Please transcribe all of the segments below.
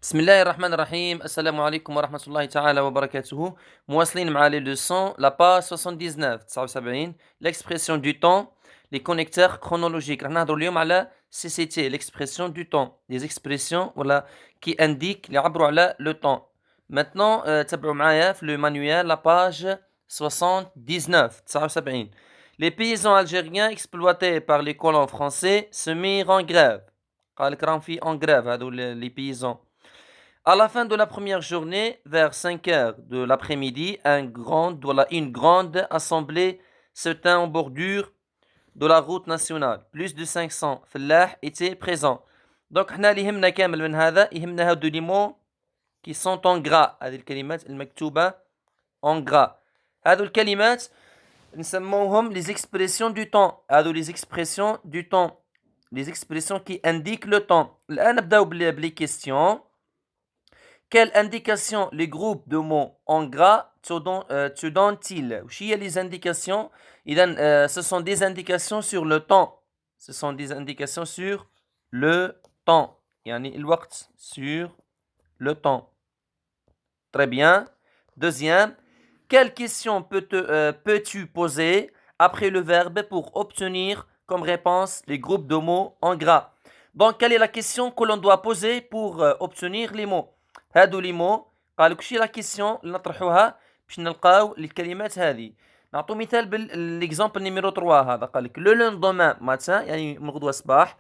بسم الله الرحمن الرحيم السلام عليكم ورحمة الله تعالى وبركاته مواصلين مع les leçons la page 79 79 l'expression du temps les connecteurs chronologiques راح نهضروا اليوم على CCT l'expression du temps des expressions voilà qui indiquent اللي يعبروا على le temps maintenant تبعوا معايا في le manuel la page 79 79 les paysans algériens exploités par les colons français se mirent en grève قال لك راهم في en grève هذو les paysans. À la fin de la première journée, vers 5 heures de l'après-midi, une grande assemblée se tint en bordure de la route nationale. Plus de 500 فلاح étaient présents. Donc, احنا اللي يهمنا كامل من هذا يهمنا هادو لي mots qui sont en gras. هذه الكلمات المكتوبة en gras. هادو الكلمات نسموهم les expressions du temps. هادو les expressions du temps. Les expressions qui indiquent le temps. الآن نبداو بلي questions. Quelle indication les groupes de mots en gras te donnent-ils? Les indications, ce sont des indications sur le temps. Ce sont des indications sur le temps. يعني الوقت sur le temps. Très bien. Deuxième, quelle question peux-tu poser après le verbe pour obtenir comme réponse les groupes de mots en gras? Donc, quelle est la question que l'on doit poser pour obtenir les mots? هادو لي مو قالك شي لا كيسيون اللي نطرحوها باش نلقاو الكلمات هذه. نعطو مثال بالاكزامبل نيميرو 3 هذا قالك لو لوندومان ماتان يعني من غدوه صباح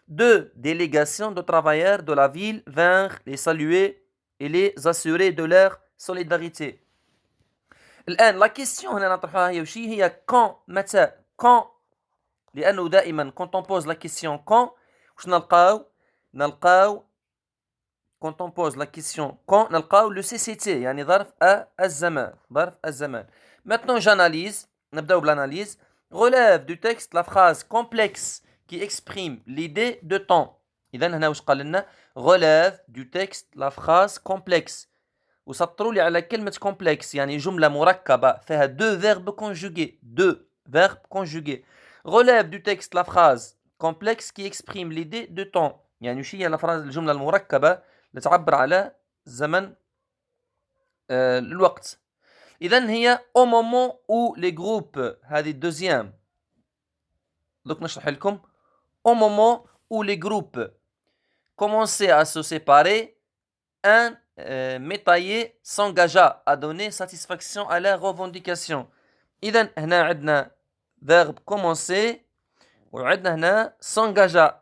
deux délégations de travailleurs de la ville vinrent les saluer et les assurer de leur solidarité. الآن لا كيسيون هنا نطرحوها هي وشي هي quand متى quand لأنه دائما quand on pose la question quand واش نلقاو quand on pose la question quand نلقاو le CCT يعني ظرف الزمان. Maintenant j'analyse نبداو بالanalyse. Relève du texte la phrase complexe qui exprime l'idée de temps. إذا هنا واش قال لنا relève du texte la phrase complexe وسطروا لي على كلمة complexe يعني جملة مركبة فيها deux verbes conjugués. Relève du texte la phrase complexe qui exprime l'idée de temps يعني وش هي الجملة المركبة اللي تعبر على زمن الوقت. إذن هي au moment où les groupes هذه deuxième. دوك نشرح لكم au moment où les groupes commençaient à se séparer un métayer s'engagea à donner satisfaction à leurs revendications. إذن هنا عندنا verbe commencer وعندنا هنا s'engagea.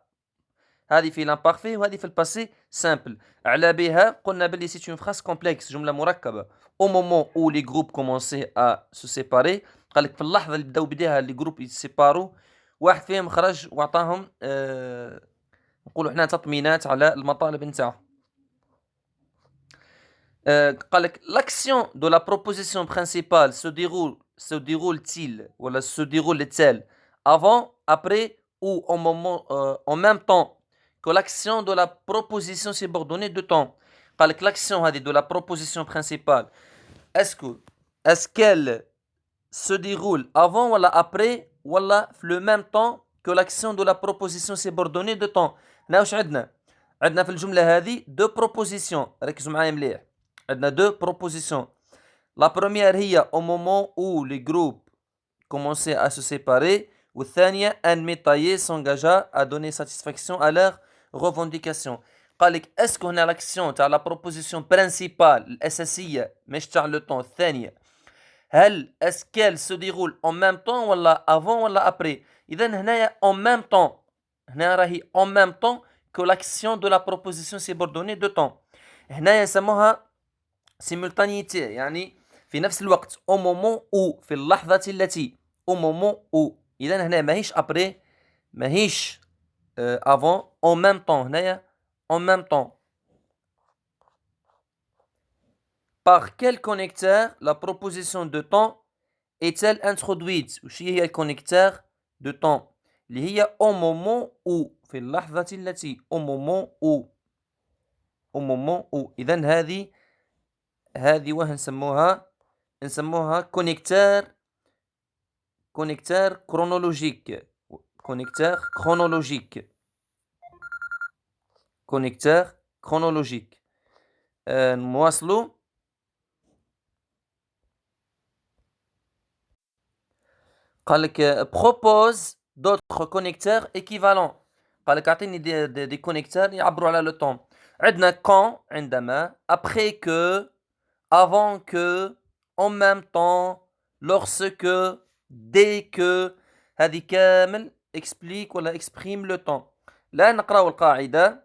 هذه في l'imparfait وهذه في الباسي simple. على بها قلنا بلي c'est une phrase complexe جملة مركبة. Au moment où les groupes commençaient à se séparer قال لك في اللحظة اللي بداو بداها les groupes يتسيبارو واحد فيهم خرج وعطاهم نقولوا احنا تطمينات على المطالب نتاعهم. قال لك l'action de la proposition principale se déroule-t-il ولا se déroule-t-elle avant, après ou au moment en même temps que l'action de la proposition subordonnée de temps. قال لك l'action هذه de la proposition principale est-ce qu'elle se déroule avant ولا après ولا في le même temps que l'action de la proposition subordonnée de temps. هنا واش عندنا في الجملة هذه deux propositions. ركزوا معايا مليح. عندنا deux propositions. La première هي au moment où les groupes commençaient à se séparer والثانية un métayer s'engagea à donner satisfaction à leurs revendications. قال لك اسكو هنا l'action تاع la proposition principale الأساسية مش تاع le temps الثانية هل est-ce qu'elle se déroule en même temps ولا avant ولا après. إذا هنايا en même temps هنا راهي en même temps que l'action de la proposition subordonnée de temps. هنايا يسموها simultanéité يعني في نفس الوقت au moment où في اللحظة التي au moment où. إذا هنا ماهيش après ماهيش avant en même temps هنايا en même temps. Par quel connecteur la proposition de temps est-elle introduite؟ وش هي الكونكتور de temps اللي هي au moment où في اللحظة التي au moment où. إذا هذه واه نسموها كونكتور chronologique. Connecteur chronologique. نواصلوا. قال لك propose d'autres connecteurs équivalents. قال لك اعطيني دي كونيكتور يعبروا على لو temps. عندنا quand عندما, après que, avant que, en même temps, lorsque, dès que. هذه كامل explique ولا exprime le temps. لا نقراو القاعدة.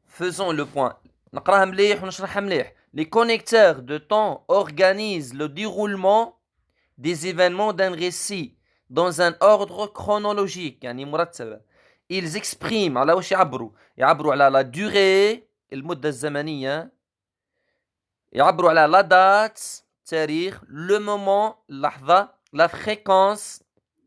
Faisons le point. نقراها مليح ونشرحها مليح. Les connecteurs de temps organisent le déroulement des événements d'un récit dans un ordre chronologique يعني مرتبة. Ils expriment على واش يعبروا على la durée المدة الزمنية, يعبروا على la date تاريخ, le moment اللحظة, la fréquence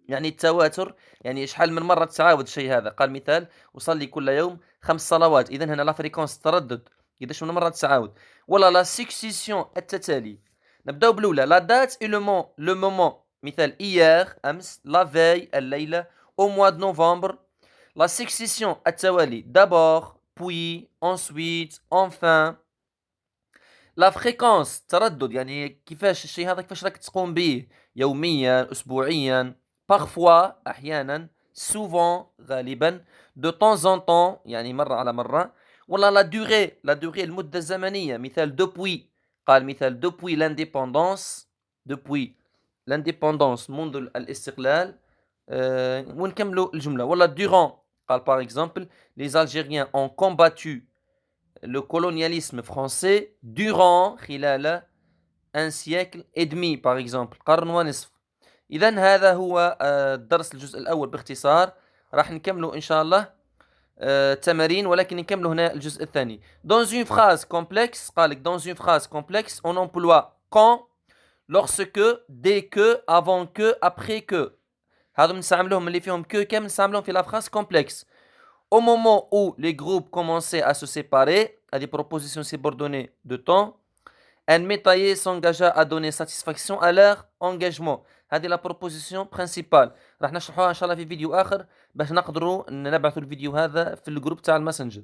يعني التواتر, يعني شحال من مرة تتعاود الشيء هذا. قال مثال وصلي كل يوم 5 صلوات, إذن هنا لا فريكونس التردد قداش من مرة تتعاود. ولا لا سكسيسيون التتالي. نبداو بالأولى لا دات لو مومون, مثال hier أمس, لا veille الليلة, au mois de novembre. لا سكسيسيون التوالي d'abord, puis, ensuite, enfin. لا فريكونس تردد, يعني كيفاش الشيء هذا كيفاش راك تقوم به, يوميا, أسبوعيا, parfois أحيانا, souvent غالبا, de temps en temps يعني مرة على مرة. ولا لا durée المدة الزمنية, مثال depuis. قال مثال depuis l'indépendance منذ الاستقلال, ونكملوا الجملة. ولا durant, قال par exemple les Algériens ont combattu le colonialisme français durant خلال un siècle et demi par exemple, قرن ونصف. إذن هذا هو الدرس الجزء الأول باختصار. راح نكمله إن شاء الله تمارين, ولكن نكمله هنا الجزء الثاني. Dans une phrase complexe, قالك dans une phrase complexe on emploie quand, lorsque, dès que, avant que, après que. هذا نستعملهم اللي فيهم que كامل نستعملهم في la phrase complexe. Au moment où les groupes commençaient à se séparer, à des propositions subordonnées de temps, un métayer s'engagea à donner satisfaction à leur engagement. هذه la proposition principale. راح نشرحوها إن شاء الله في فيديو آخر باش نقدروا نبعثوا الفيديو هذا في الجروب تاع الماسنجر.